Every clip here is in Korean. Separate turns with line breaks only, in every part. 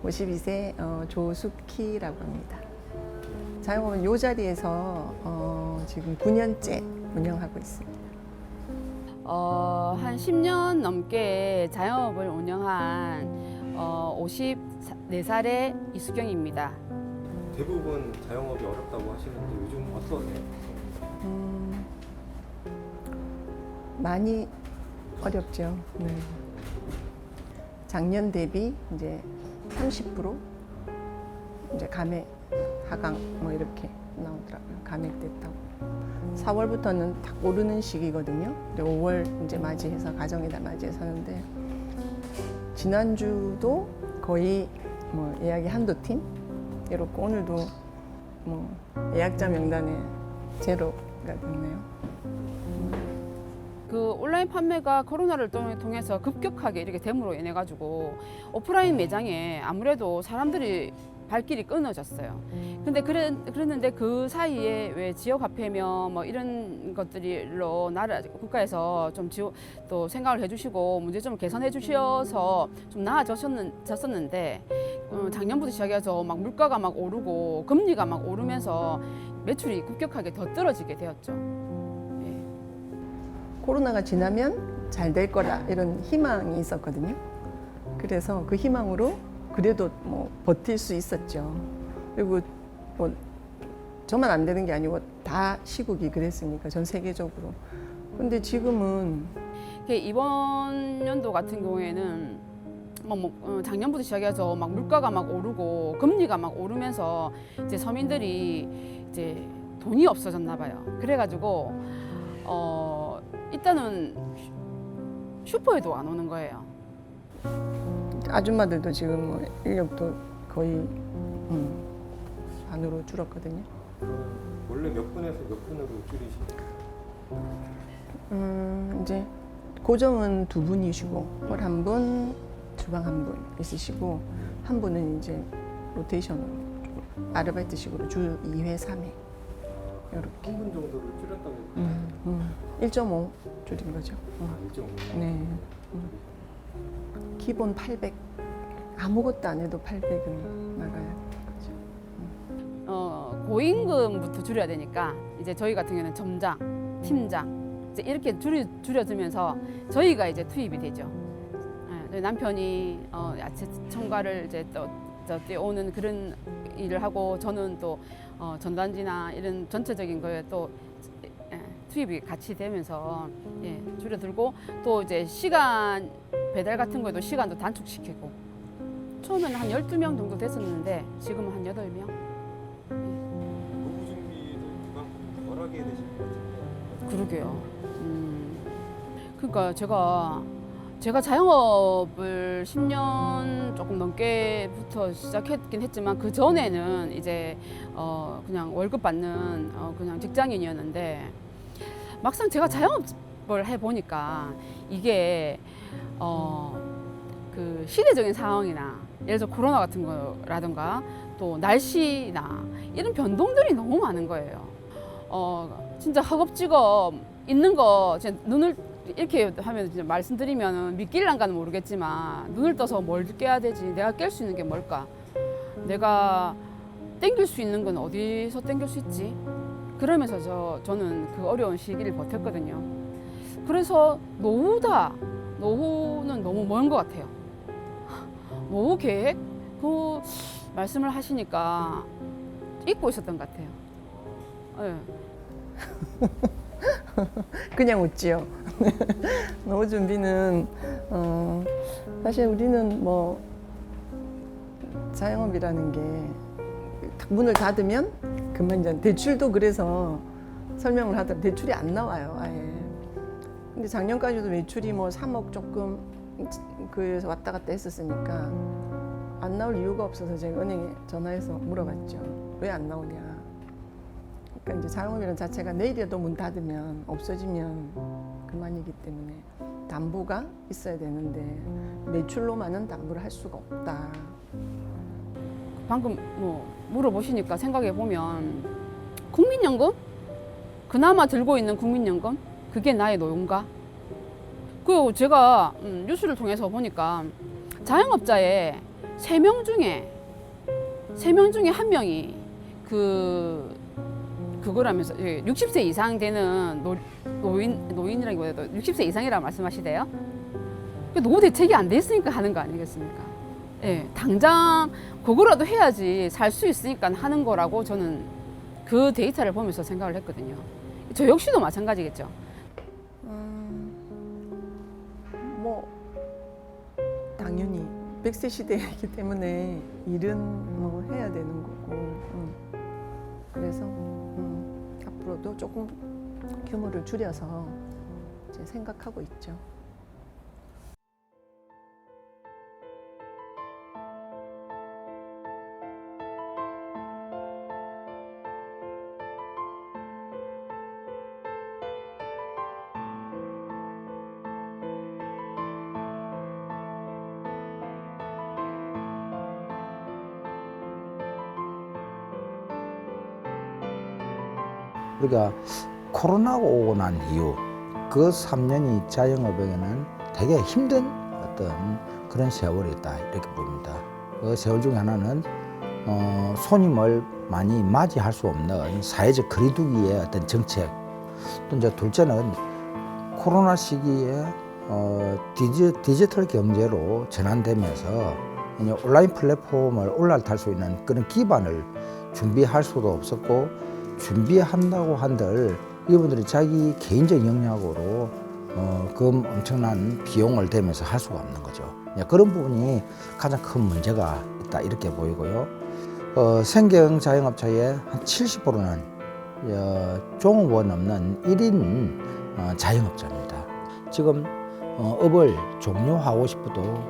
52세 조숙희라고 합니다. 자영업은 이 자리에서 지금 9년째 운영하고 있습니다.
한 10년 넘게 자영업을 운영한 54살의 이수경입니다.
대부분 자영업이 어렵다고 하시는데 요즘 어떠세요?
많이 어렵죠. 네. 작년 대비 이제 30% 이제 감액 하강 뭐 이렇게 나오더라고요. 감액됐다고. 4월부터는 딱 오르는 시기거든요. 5월 이제 맞이해서 가정의 달 맞이해서 하는데 지난주도 거의 뭐 예약이 한두 팀 이렇고 오늘도 뭐 예약자 명단에 제로가 됐네요.
그 온라인 판매가 코로나를 통해서 급격하게 이렇게 됨으로 인해 가지고 오프라인 매장에 아무래도 사람들이 발길이 끊어졌어요. 근데 그랬는데 그 사이에 왜 지역 화폐며 뭐 이런 것들로 나라 국가에서 좀 또 생각을 해주시고 문제점을 개선해 주셔서 좀 나아졌었는데 작년부터 시작해서 막 물가가 막 오르고 금리가 막 오르면서 매출이 급격하게 더 떨어지게 되었죠.
코로나가 지나면 잘 될 거라 이런 희망이 있었거든요. 그래서 그 희망으로 그래도 뭐 버틸 수 있었죠. 그리고 뭐 저만 안 되는 게 아니고 다 시국이 그랬으니까 전 세계적으로. 근데 지금은
이번 연도 같은 경우에는 작년부터 시작해서 막 물가가 막 오르고 금리가 막 오르면서 이제 서민들이 이제 돈이 없어졌나 봐요. 그래가지고 일단은 슈퍼에도 안 오는 거예요.
아줌마들도 지금 뭐 인력도 거의 반으로 줄었거든요.
원래 몇 분에서 몇 분으로 줄이시나요?
이제 고정은 2분이시고 홀 1분, 주방 1분 있으시고 한 분은 이제 로테이션으로 아르바이트식으로 주 2회, 3회 이렇게.
한 분 정도를 줄였다고 했나요?
1.5 줄인 거죠.
1.5.
네. 기본 800. 아무것도 안 해도 800은 나가야 거죠.
고임금부터 줄여야 되니까 이제 저희 같은 경우는 점장, 팀장 이제 이렇게 줄여주면서 저희가 이제 투입이 되죠. 저희 남편이 야채 첨가를 이제 또 뛰어오는 그런 일을 하고 저는 또 전단지나 이런 전체적인 거에 또 투입이 같이 되면서 줄여들고 또 이제 시간 배달 같은 거에도 시간도 단축시키고 처음에는 한 12명 정도 됐었는데 지금은 한 8명.
노후 준비도 그만큼 덜하게 되실 것 같아요.
그러게요. 그러니까 제가 자영업을 10년 조금 넘게부터 시작했긴 했지만 그 전에는 이제 그냥 월급 받는 그냥 직장인이었는데 막상 제가 자영업을 해 보니까 이게 그 시대적인 상황이나 예를 들어 코로나 같은 거라든가 또 날씨나 이런 변동들이 너무 많은 거예요. 진짜 허겁지겁 있는 거 진짜 눈을 이렇게 하면 진짜 말씀드리면 믿길란가는 모르겠지만 눈을 떠서 뭘 깨야 되지? 내가 깰 수 있는 게 뭘까? 내가 땡길 수 있는 건 어디서 땡길 수 있지? 그러면서 저는 그 어려운 시기를 버텼거든요. 그래서 노후는 너무 먼 것 같아요. 노후 계획? 그 말씀을 하시니까 잊고 있었던 것 같아요. 네.
그냥 웃지요. 노후 준비는 사실 우리는 뭐 자영업이라는 게 문을 닫으면 그만 이제 대출도 그래서 설명을 하더라도 대출이 안 나와요, 아예. 근데 작년까지도 매출이 뭐 3억 조금 그래서 왔다 갔다 했었으니까 안 나올 이유가 없어서 제가 은행에 전화해서 물어봤죠. 왜 안 나오냐. 그러니까 이제 자영업이라는 자체가 내일이라도 문 닫으면 없어지면 그만이기 때문에 담보가 있어야 되는데 매출로만은 담보를 할 수가 없다.
방금 뭐 물어보시니까 생각해 보면 국민연금? 그나마 들고 있는 국민연금? 그게 나의 노후인가? 그리고 제가 뉴스를 통해서 보니까 자영업자의 3명 중에 1명이 그거라면서 60세 이상 되는 노인이라기보다도 60세 이상이라고 말씀하시대요. 노후 대책이 안 돼 있으니까 하는 거 아니겠습니까? 예, 당장 그거라도 해야지 살 수 있으니까 하는 거라고 저는 그 데이터를 보면서 생각을 했거든요. 저 역시도 마찬가지겠죠.
뭐 당연히 100세 시대이기 때문에 일은 뭐 해야 되는 거고 그래서 앞으로도 조금 규모를 줄여서 이제 생각하고 있죠.
우리가 코로나가 오고 난 이후 그 3년이 자영업에게는 되게 힘든 어떤 그런 세월이다 이렇게 봅니다. 그 세월 중에 하나는 손님을 많이 맞이할 수 없는 사회적 거리두기의 어떤 정책, 또 이제 둘째는 코로나 시기에 디지털 경제로 전환되면서 이제 온라인 플랫폼을 올라탈 수 있는 그런 기반을 준비할 수도 없었고, 준비한다고 한들 이분들이 자기 개인적 역량으로 그 엄청난 비용을 대면서 할 수가 없는 거죠. 그런 부분이 가장 큰 문제가 있다 이렇게 보이고요. 생계형 자영업자의 한 70%는 종업원 없는 1인 자영업자입니다. 지금 업을 종료하고 싶어도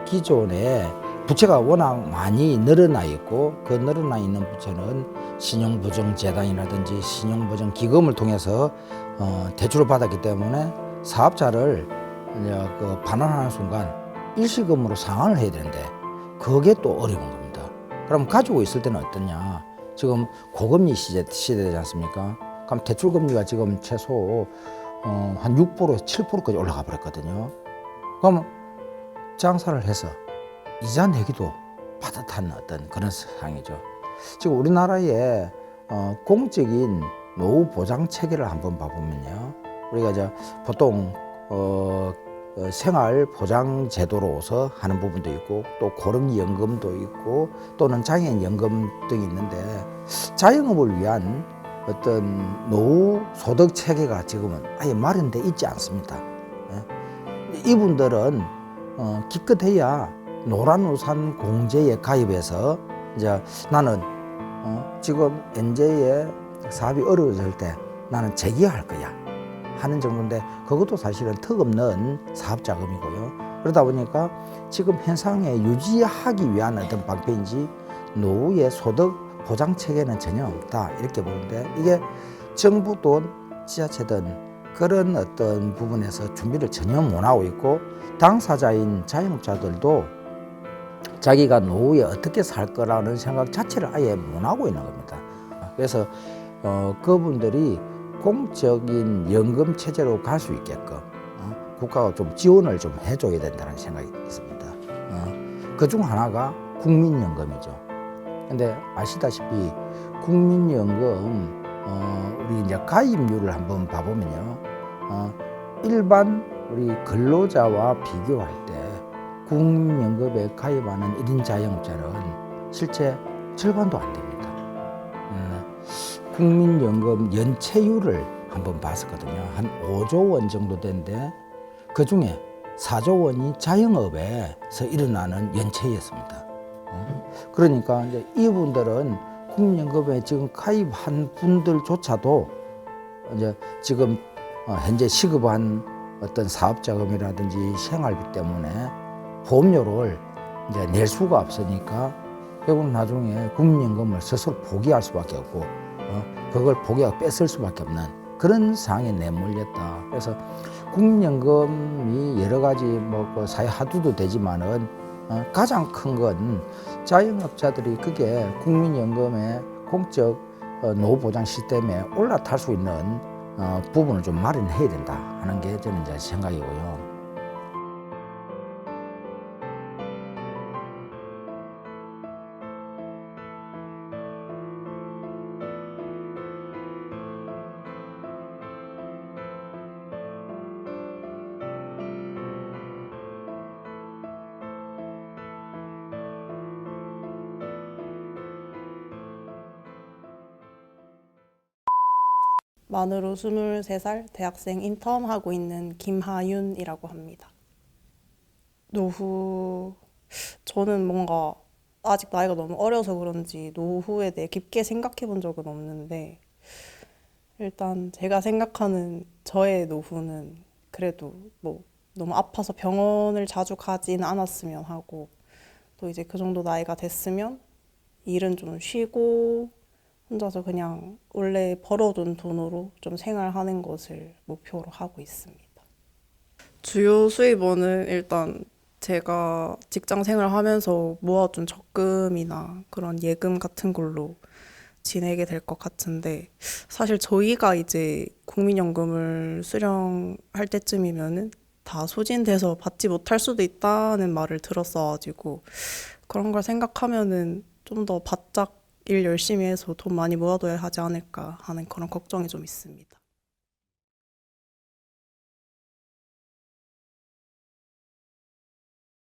기존에 부채가 워낙 많이 늘어나 있고, 그 늘어나 있는 부채는 신용보증재단이라든지 신용보증기금을 통해서 대출을 받았기 때문에 사업자를 반환하는 순간 일시금으로 상환을 해야 되는데 그게 또 어려운 겁니다. 그럼 가지고 있을 때는 어떠냐? 지금 고금리 시대되지 않습니까? 그럼 대출금리가 지금 최소 한 6%, 7%까지 올라가 버렸거든요. 그럼 장사를 해서 이자 내기도 빠듯한 어떤 그런 상황이죠. 지금 우리나라의 공적인 노후 보장 체계를 한번 봐보면요, 우리가 이제 보통 생활 보장 제도로서 하는 부분도 있고, 또 고령연금도 있고, 또는 장애인연금 등이 있는데, 자영업을 위한 어떤 노후 소득 체계가 지금은 아예 마련돼 있지 않습니다. 이분들은 기껏해야 노란우산 공제에 가입해서 이제 나는 지금 현재의 사업이 어려워질 때 나는 재기할 거야 하는 정도인데, 그것도 사실은 턱없는 사업 자금이고요. 그러다 보니까 지금 현상에 유지하기 위한 어떤 방편인지 노후의 소득 보장 체계는 전혀 없다 이렇게 보는데, 이게 정부든 지자체든 그런 어떤 부분에서 준비를 전혀 못하고 있고, 당사자인 자영업자들도 자기가 노후에 어떻게 살 거라는 생각 자체를 아예 못하고 있는 겁니다. 그래서 그분들이 공적인 연금 체제로 갈 수 있게끔 국가가 좀 지원을 좀 해줘야 된다는 생각이 있습니다. 그중 하나가 국민연금이죠. 근데 아시다시피 국민연금 우리 이제 가입률을 한번 봐보면요, 일반 우리 근로자와 비교할 때 국민연금에 가입하는 1인 자영업자는 실제 절반도 안 됩니다. 국민연금 연체율을 한번 봤었거든요. 한 5조 원 정도 되는데 그 중에 4조 원이 자영업에서 일어나는 연체였습니다. 그러니까 이제 이분들은 국민연금에 지금 가입한 분들조차도 이제 지금 현재 시급한 어떤 사업자금이라든지 생활비 때문에 보험료를 이제 낼 수가 없으니까 결국 나중에 국민연금을 스스로 포기할 수밖에 없고, 그걸 포기하고 뺏을 수밖에 없는 그런 상황에 내몰렸다. 그래서 국민연금이 여러 가지 그 사회 하두도 되지만은 가장 큰 건 자영업자들이 그게 국민연금의 공적 노후보장 시스템에 올라탈 수 있는 부분을 좀 마련해야 된다 하는 게 저는 이제 생각이고요.
만으로 23살 대학생 인턴 하고 있는 김하윤이라고 합니다. 노후, 저는 뭔가 아직 나이가 너무 어려서 그런지 노후에 대해 깊게 생각해 본 적은 없는데 일단 제가 생각하는 저의 노후는 그래도 뭐 너무 아파서 병원을 자주 가진 않았으면 하고 또 이제 그 정도 나이가 됐으면 일은 좀 쉬고 혼자서 그냥 원래 벌어둔 돈으로 좀 생활하는 것을 목표로 하고 있습니다. 주요 수입원은 일단 제가 직장 생활하면서 모아둔 적금이나 그런 예금 같은 걸로 지내게 될 것 같은데 사실 저희가 이제 국민연금을 수령할 때쯤이면은 다 소진돼서 받지 못할 수도 있다는 말을 들었어가지고 그런 걸 생각하면은 좀 더 바짝 일 열심히 해서 돈 많이 모아둬야 하지 않을까 하는 그런 걱정이 좀 있습니다.